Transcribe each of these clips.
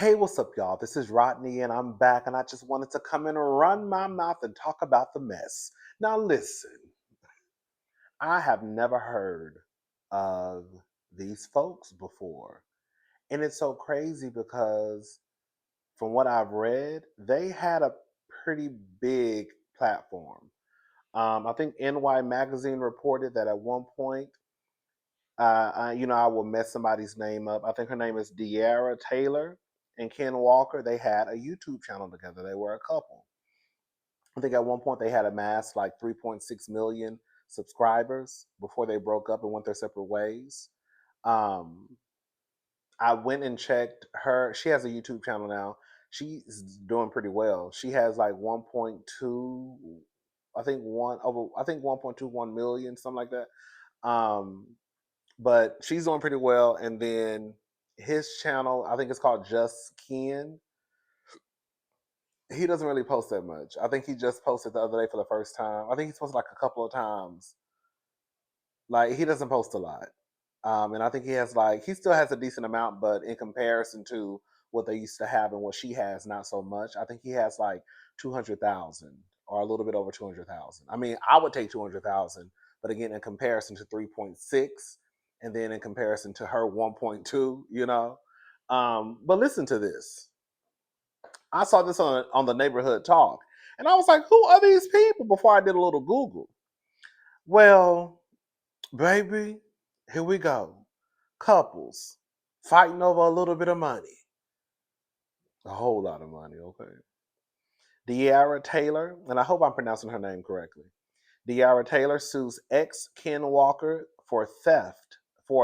Hey, what's up, y'all? This is Rodney, and I'm back, and I just wanted to come in and run my mouth and talk about the mess. Now, listen, I have never heard of these folks before, and it's so crazy because from what I've read, they had a pretty big platform. I think NY Magazine reported that at one point, I will mess somebody's name up. I think her name is De'Ara Taylor and Ken Walker. They had a YouTube channel together. They were a couple. I think at one point they had amassed like 3.6 million subscribers before they broke up and went their separate ways. Um, I went and checked her. She has a YouTube channel now. She's doing pretty well. She has like 1.2, I think 1.21 million, something like that. Um, but she's doing pretty well. And then his channel, I think it's called Just Ken. He doesn't really post that much. I think he just posted the other day for the first time. I think he's posted like a couple of times. Like he doesn't post a lot. And I think he still has a decent amount, but in comparison to what they used to have and what she has, not so much. I think he has like 200,000 or a little bit over 200,000. I mean, I would take 200,000, but again, in comparison to 3.6, and then in comparison to her 1.2, But listen to this. I saw this on the neighborhood talk, and I was like, "Who are these people?" Before I did a little Google. Well, baby, here we go. Couples fighting over a little bit of money, a whole lot of money. Okay. De'Ara Taylor, and I hope I'm pronouncing her name correctly. De'Ara Taylor sues ex Ken Walker for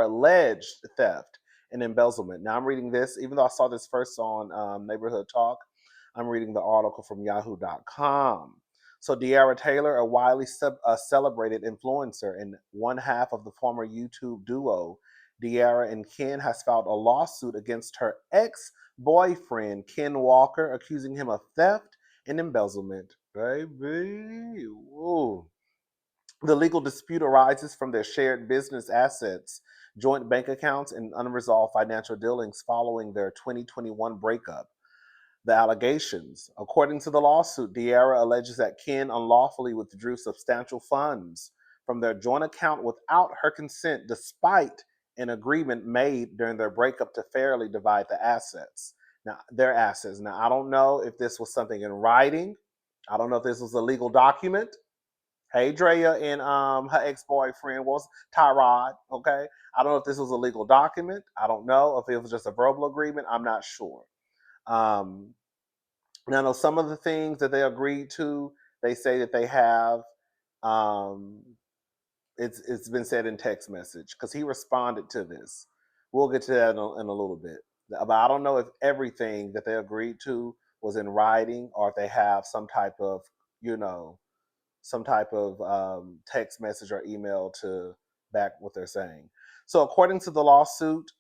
alleged theft and embezzlement. Now I'm reading this, even though I saw this first on Neighborhood Talk, I'm reading the article from Yahoo.com. So De'Ara Taylor, a widely celebrated influencer and one half of the former YouTube duo, De'Ara and Ken, has filed a lawsuit against her ex-boyfriend, Ken Walker, accusing him of theft and embezzlement. Baby, whoa. The legal dispute arises from their shared business assets, joint bank accounts, and unresolved financial dealings following their 2021 breakup. The allegations. According to the lawsuit, De'Ara alleges that Ken unlawfully withdrew substantial funds from their joint account without her consent, despite an agreement made during their breakup to fairly divide the assets. Now, their assets. Now, I don't know if this was something in writing. I don't know if this was a legal document. Hey, Drea and her ex-boyfriend was Tyrod. Okay, I don't know if this was a legal document. I don't know if it was just a verbal agreement. I'm not sure. Um, Now, I know some of the things that they agreed to. They say that they have. Um, it's been said in text message because he responded to this. We'll get to that in a little bit. But I don't know if everything that they agreed to was in writing or if they have you know, some type of text message or email to back what they're saying. So, according to the lawsuit,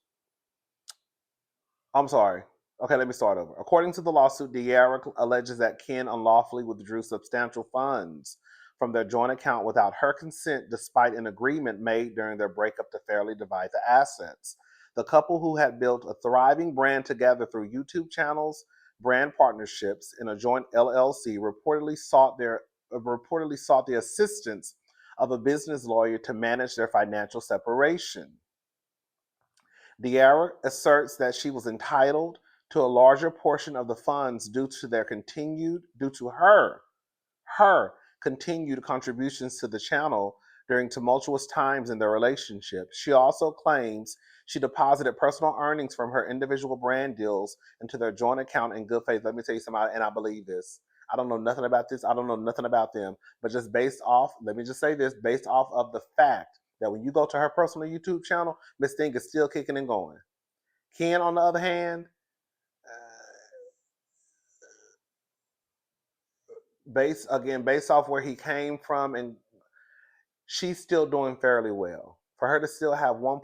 I'm sorry. Okay, let me start over. According to the lawsuit, De'Ara alleges that Ken unlawfully withdrew substantial funds from their joint account without her consent, despite an agreement made during their breakup to fairly divide the assets. The couple, who had built a thriving brand together through YouTube channels, brand partnerships, in a joint LLC, reportedly sought the assistance of a business lawyer to manage their financial separation. De'Ara asserts that she was entitled to a larger portion of the funds due to her continued contributions to the channel during tumultuous times in their relationship. She also claims she deposited personal earnings from her individual brand deals into their joint account in good faith. Let me tell you something, and I believe this. I don't know nothing about this. I don't know nothing about them. But just based off, let me just say this, based off of the fact that when you go to her personal YouTube channel, Miss Thing is still kicking and going. Ken, on the other hand, based off where he came from, and she's still doing fairly well. For her to still have over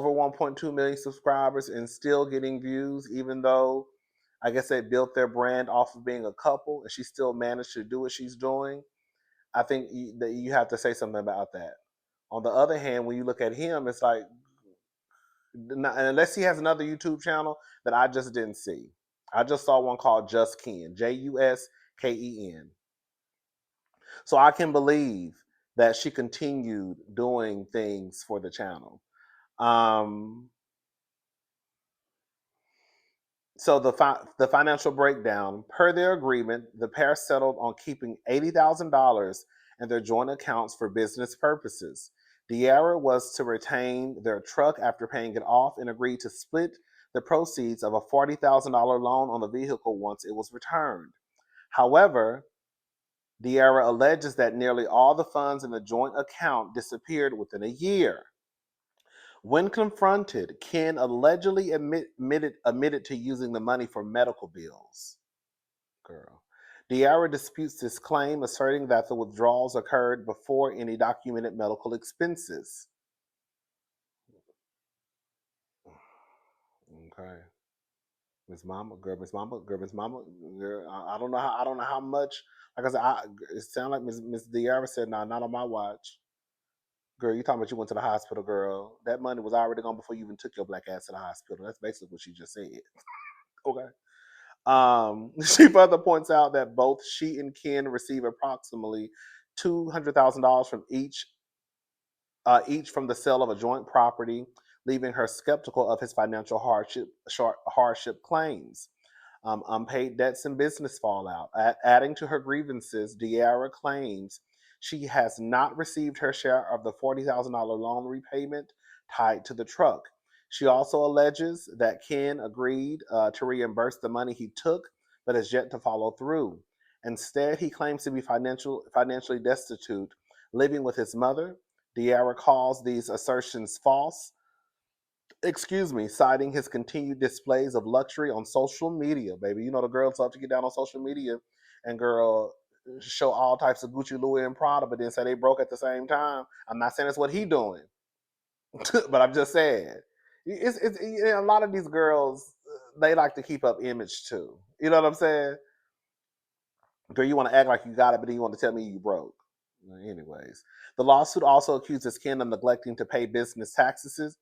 1.2 million subscribers and still getting views, even though I guess they built their brand off of being a couple, and she still managed to do what she's doing. I think that you have to say something about that. On the other hand, when you look at him, it's like, unless he has another YouTube channel that I just didn't see. I just saw one called Just Ken, Juskeen. So I can believe that she continued doing things for the channel. Um, so the financial breakdown, per their agreement, the pair settled on keeping $80,000 in their joint accounts for business purposes. De'Ara was to retain their truck after paying it off and agreed to split the proceeds of a $40,000 loan on the vehicle once it was returned. However, De'Ara alleges that nearly all the funds in the joint account disappeared within a year. When confronted, Ken allegedly admitted to using the money for medical bills. Girl. De'Ara disputes this claim, asserting that the withdrawals occurred before any documented medical expenses. Okay. Miss Mama, girl, Miss Mama, girl, Miss Mama, girl. I don't know how much. Like I said, it sounded like Miss De'Ara said, "Nah, not on my watch." Girl, you talking about you went to the hospital, girl. That money was already gone before you even took your black ass to the hospital. That's basically what she just said. Okay. She further points out that both she and Ken receive approximately $200,000 from each from the sale of a joint property, leaving her skeptical of his financial hardship claims. Unpaid debts and business fallout. Adding to her grievances, De'Ara claims she has not received her share of the $40,000 loan repayment tied to the truck. She also alleges that Ken agreed to reimburse the money he took, but has yet to follow through. Instead, he claims to be financially destitute, living with his mother. De'Ara calls these assertions false, citing his continued displays of luxury on social media, baby. You know the girls love to get down on social media and girl show all types of Gucci, Louis, and Prada, but then say they broke at the same time. I'm not saying it's what he doing, but I'm just saying a lot of these girls they like to keep up image too. You know what I'm saying? Girl, you want to act like you got it, but then you want to tell me you broke. Anyways, the lawsuit also accuses Ken of neglecting to pay business taxes,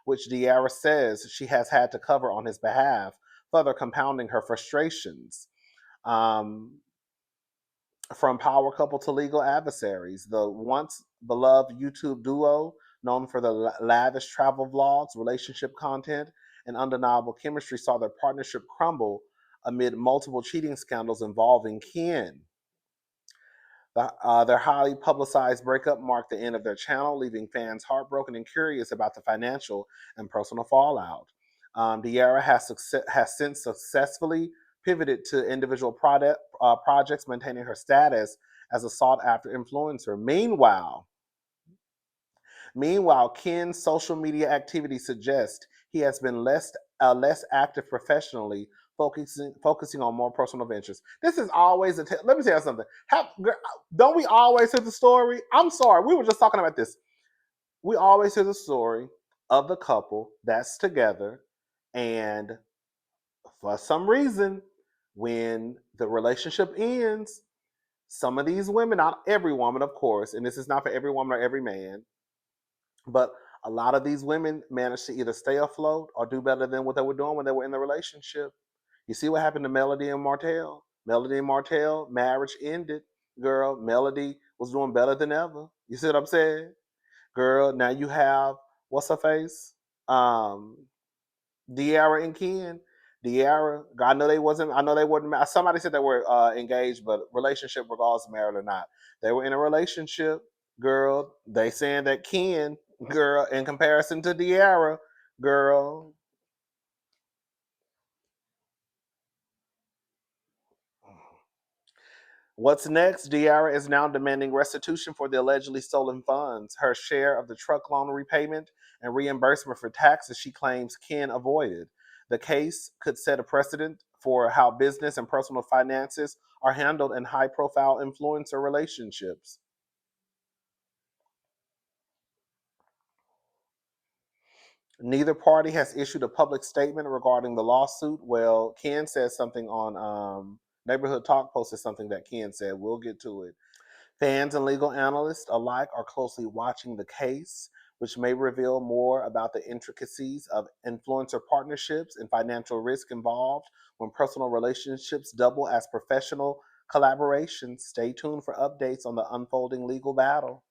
which De'Ara says she has had to cover on his behalf, further compounding her frustrations. Um, from power couple to legal adversaries, the once beloved YouTube duo, known for the lavish travel vlogs, relationship content, and undeniable chemistry, saw their partnership crumble amid multiple cheating scandals involving Ken. Their highly publicized breakup marked the end of their channel, leaving fans heartbroken and curious about the financial and personal fallout. De'Ara has since successfully pivoted to individual projects, maintaining her status as a sought-after influencer. Meanwhile, Ken's social media activity suggests he has been less active professionally, focusing on more personal ventures. This is always let me tell you something. Don't we always hear the story? I'm sorry, we were just talking about this. We always hear the story of the couple that's together, and for some reason, when the relationship ends, some of these women, not every woman, of course, and this is not for every woman or every man, but a lot of these women managed to either stay afloat or do better than what they were doing when they were in the relationship. You see what happened to Melody and Martell? Melody and Martell, marriage ended. Girl, Melody was doing better than ever. You see what I'm saying? Girl, now you have, what's her face? Um, De'Ara and Ken. De'Ara, I know they wasn't, somebody said they were engaged, but relationship, regardless of married or not. They were in a relationship, girl. They saying that Ken, girl, in comparison to De'Ara, girl. What's next? De'Ara is now demanding restitution for the allegedly stolen funds, her share of the truck loan repayment, and reimbursement for taxes she claims Ken avoided. The case could set a precedent for how business and personal finances are handled in high profile influencer relationships. Neither party has issued a public statement regarding the lawsuit. Well, Ken says something on Neighborhood Talk posted something that Ken said. We'll get to it. Fans and legal analysts alike are closely watching the case, which may reveal more about the intricacies of influencer partnerships and financial risk involved when personal relationships double as professional collaborations. Stay tuned for updates on the unfolding legal battle.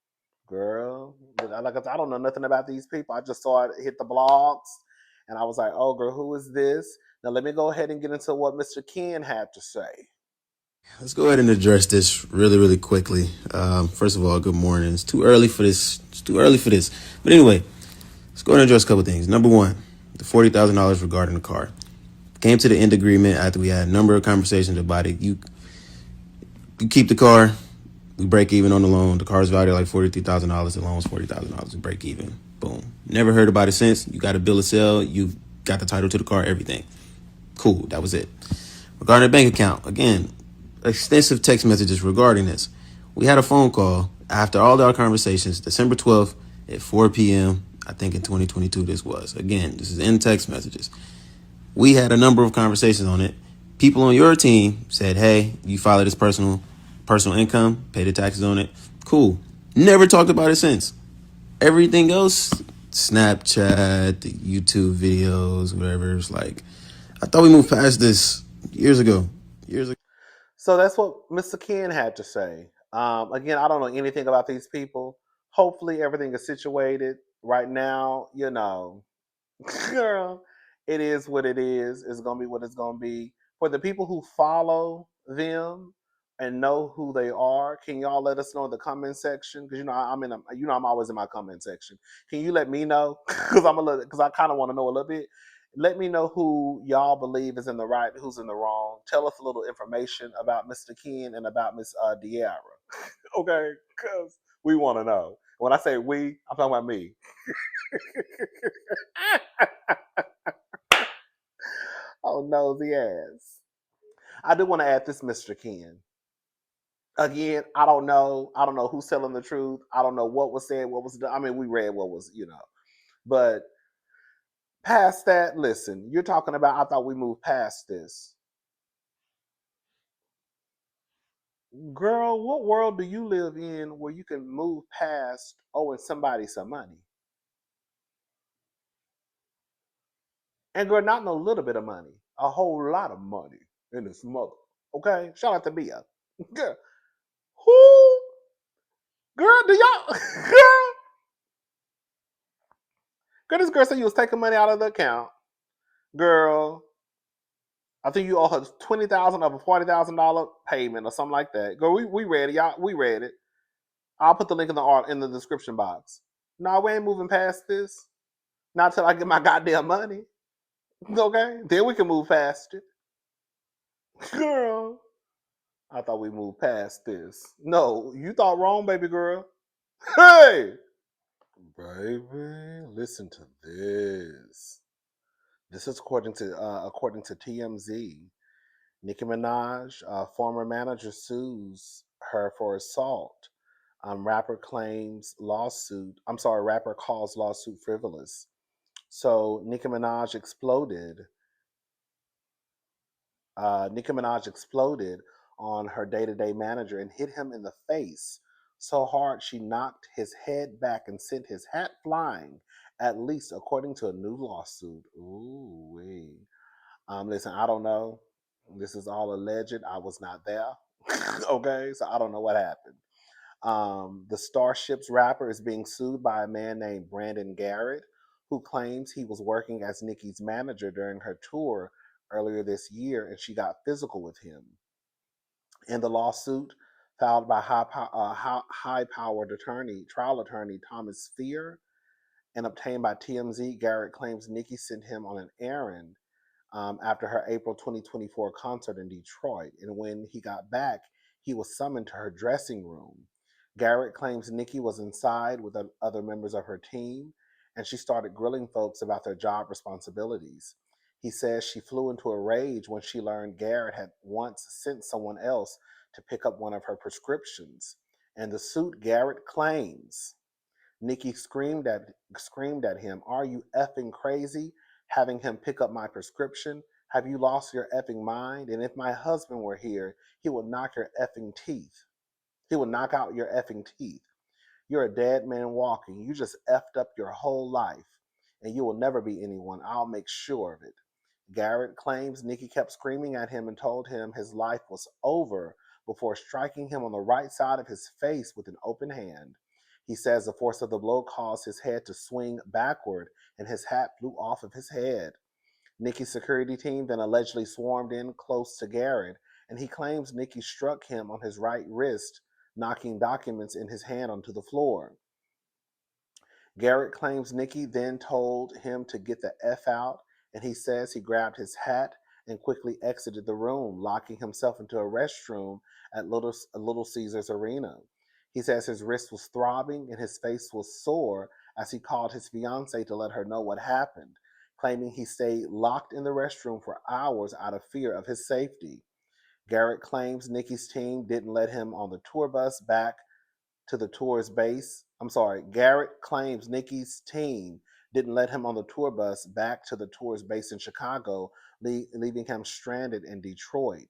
Girl, like I said, I don't know nothing about these people. I just saw it hit the blogs, and I was like, "Oh, girl, who is this?" Now let me go ahead and get into what Mr. Ken had to say. Let's go ahead and address this really, really quickly. First of all, good morning. It's too early for this. It's too early for this. But anyway, let's go ahead and address a couple things. Number one, the $40,000 regarding the car. Came to the end agreement after we had a number of conversations about it. You keep the car. We break even on the loan. The car's valued at like $43,000. The loan's $40,000. We break even. Boom. Never heard about it since. You got a bill of sale. You got the title to the car. Everything. Cool. That was it. Regarding the bank account, again, extensive text messages regarding this. We had a phone call after all our conversations, December 12th at 4 p.m. I think in 2022 this was. Again, this is in text messages. We had a number of conversations on it. People on your team said, hey, you follow this personal income, pay the taxes on it. Cool. Never talked about it since. Everything else, Snapchat, the YouTube videos, whatever, it's like, I thought we moved past this years ago. So that's what Mr. Ken had to say. Again, I don't know anything about these people. Hopefully, everything is situated right now. Girl, it is what it is. It's gonna be what it's gonna be. For the people who follow them and know who they are, can y'all let us know in the comment section? Because I'm always in my comment section. Can you let me know? Because I kind of want to know a little bit. Let me know who y'all believe is in the right, who's in the wrong. Tell us a little information about Mr. Ken and about Miss De'Ara. Okay, because we want to know. When I say we, I'm talking about me. Oh, nosy ass. I do want to add this, Mr. Ken. Again, I don't know. I don't know who's telling the truth. I don't know what was said, what was done. I mean, we read what was. But past that, listen, you're talking about, I thought we moved past this. Girl, what world do you live in where you can move past owing somebody some money? And girl, not no little bit of money, a whole lot of money in this mother. Okay? Shout out to Mia. Girl, who? Girl, do y'all? Girl, this girl said you was taking money out of the account. Girl, I think you owe her 20,000 of a $40,000 payment or something like that. Girl, we read it, y'all. We read it. I'll put the link in the description box. No, we ain't moving past this. Not till I get my goddamn money. Okay? Then we can move past it. Girl, I thought we moved past this. No, you thought wrong, baby girl. Hey! Baby, listen to this. This is according to TMZ. Nicki Minaj, former manager, sues her for assault. Rapper claims lawsuit. I'm sorry, rapper calls lawsuit frivolous. So Nicki Minaj exploded on her day-to-day manager and hit him in the face so hard she knocked his head back and sent his hat flying. At least according to a new lawsuit. Ooh wee. Listen, I don't know. This is all alleged. I was not there. Okay, so I don't know what happened. The Starships rapper is being sued by a man named Brandon Garrett, who claims he was working as Nicki's manager during her tour earlier this year, and she got physical with him. In the lawsuit filed by high-powered trial attorney Thomas Fear, and obtained by TMZ, Garrett claims Nicki sent him on an errand after her April 2024 concert in Detroit. And when he got back, he was summoned to her dressing room. Garrett claims Nicki was inside with other members of her team, and she started grilling folks about their job responsibilities. He says she flew into a rage when she learned Garrett had once sent someone else to pick up one of her prescriptions. And the suit, Garrett claims Nicki screamed at him, "Are you effing crazy? Having him pick up my prescription? Have you lost your effing mind? And if my husband were here, he would knock your effing teeth. He would knock out your effing teeth." You're a dead man walking. You just effed up your whole life, and you will never be anyone. I'll make sure of it. Garrett claims Nicki kept screaming at him and told him his life was over before striking him on the right side of his face with an open hand. He says the force of the blow caused his head to swing backward and his hat flew off of his head. Nicki's security team then allegedly swarmed in close to Garrett, and he claims Nicki struck him on his right wrist, knocking documents in his hand onto the floor. Garrett claims Nicki then told him to get the F out, and he says he grabbed his hat and quickly exited the room, locking himself into a restroom at Little Caesars Arena. He says his wrist was throbbing and his face was sore as he called his fiancee to let her know what happened, claiming he stayed locked in the restroom for hours out of fear of his safety. Garrett claims Nicki's team didn't let him on the tour bus back to the tour's base. I'm sorry, Garrett claims Nicki's team didn't let him on the tour bus back to the tour's base in Chicago, leaving him stranded in Detroit.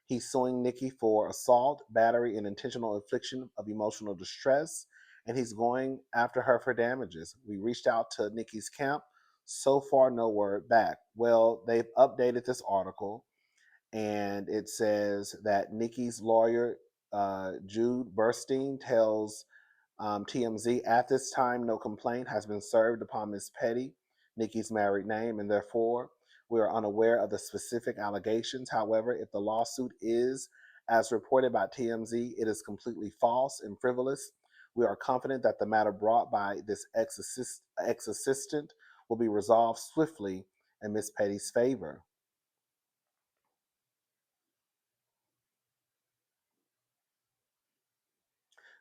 He's suing Nicki for assault, battery, and intentional infliction of emotional distress, and he's going after her for damages. We reached out to Nicki's camp. So far, no word back. Well, they've updated this article, and it says that Nicki's lawyer, Jude Burstein, tells TMZ, at this time, no complaint has been served upon Ms. Petty, Nicki's married name, and therefore we are unaware of the specific allegations. However, if the lawsuit is, as reported by TMZ, it is completely false and frivolous. We are confident that the matter brought by this ex-assistant will be resolved swiftly in Ms. Petty's favor.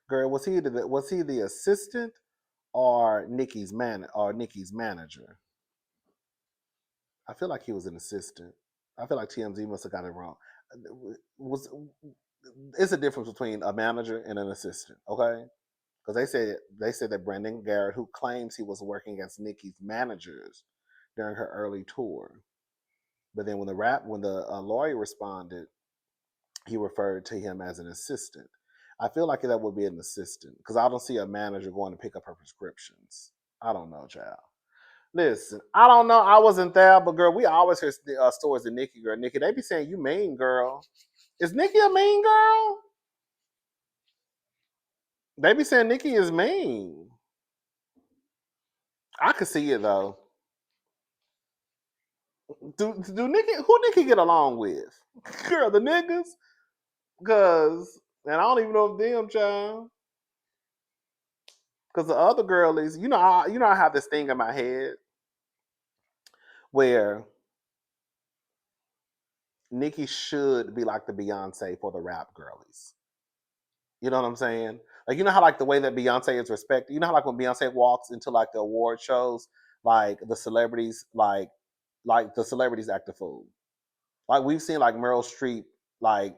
Girl, was he the assistant or Nicki's manager? I feel like he was an assistant. I feel like TMZ must have got it wrong. Was It's a difference between a manager and an assistant, okay? Because they said that Brandon Garrett, who claims he was working as Nicki's managers during her early tour, but then when the lawyer responded, he referred to him as an assistant. I feel like that would be an assistant because I don't see a manager going to pick up her prescriptions. I don't know, child. Listen, I don't know. I wasn't there, but girl, we always hear stories of Nicki, girl. Nicki, they be saying you mean, girl. Is Nicki a mean girl? They be saying Nicki is mean. I could see it though. Do Nicki get along with? Girl, the niggas? Cause and I don't even know if them child. Cause the other girl is, I have this thing in my head where Nicki should be like the Beyonce for the rap girlies. You know what I'm saying? Like, you know how like the way that Beyonce is respected. You know how like when Beyonce walks into like the award shows, like the celebrities, like the celebrities act a fool. Like we've seen like Meryl Streep, like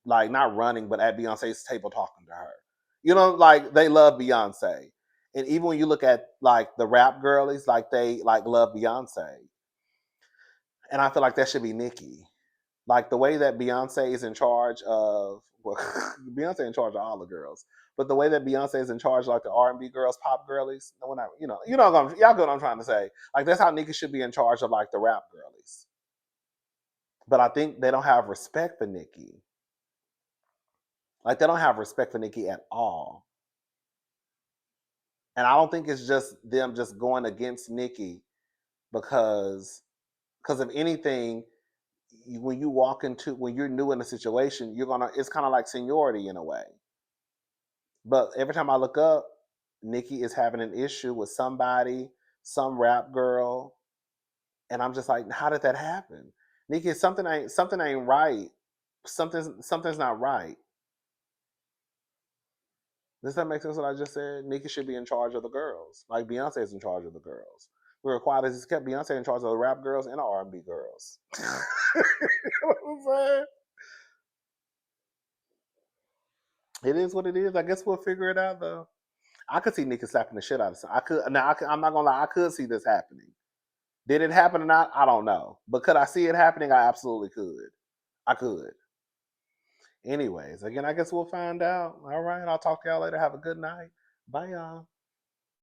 like not running, but at Beyonce's table talking to her. You know, like they love Beyonce, and even when you look at like the rap girlies, like they like love Beyonce, and I feel like that should be Nicki. Like the way that Beyonce is in charge of, well, Beyonce in charge of all the girls, but the way that Beyonce is in charge of like the R&B girls, pop girlies, no one, y'all get what I'm trying to say. Like that's how Nicki should be in charge of like the rap girlies. But I think they don't have respect for Nicki. Like they don't have respect for Nicki at all. And I don't think it's just them just going against Nicki because of anything. When you're new in a situation, it's kind of like seniority in a way. But every time I look up, Nicki is having an issue with somebody, some rap girl, and I'm just like, how did that happen? Nicki, something ain't right. Something's not right. Does that make sense what I just said? Nicki should be in charge of the girls, like Beyonce is in charge of the girls. We're required to kept Beyonce in charge of the rap girls and the R&B girls. You know what I'm saying? It is what it is. I guess we'll figure it out though. I could see Nicki slapping the shit out of some. I'm not gonna lie. I could see this happening. Did it happen or not? I don't know. But could I see it happening? I absolutely could. I could. Anyways, again, I guess we'll find out. All right. I'll talk to y'all later. Have a good night. Bye, y'all.